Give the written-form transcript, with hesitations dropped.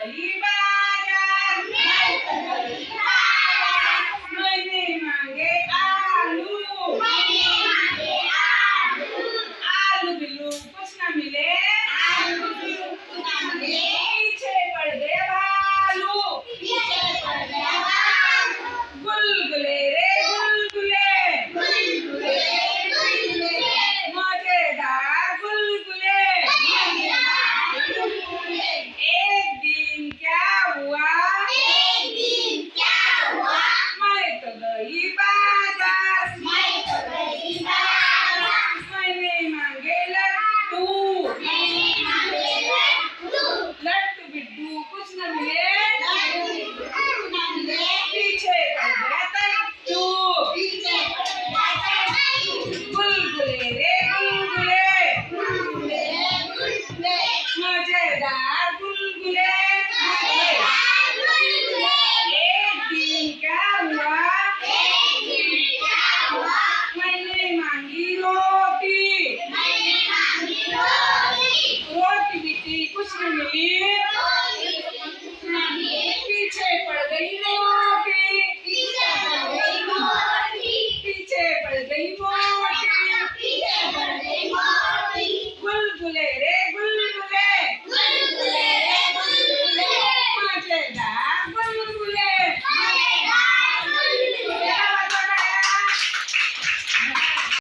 गई बाजार, मैंने मांगे आलू, आलू बिल्लू कुछ न मिले, पीछे पड़ गए भालू, गुलगुले रे गुलगुले, मजेदार गुलगुले। एक दिन क्या हुआ, मैं तो गई बाजार, मैंने मांगे लड्डू, लड्डू बिड्डू कुछ न मिले, पीछे पड़ गया तट्टू, गुलगुले रे गुलगुले, मजेदार गुलगुले। एक दिन क्या हुआ, मैंने मांगी रोटी, रोटी बिटी कुछ न मिली,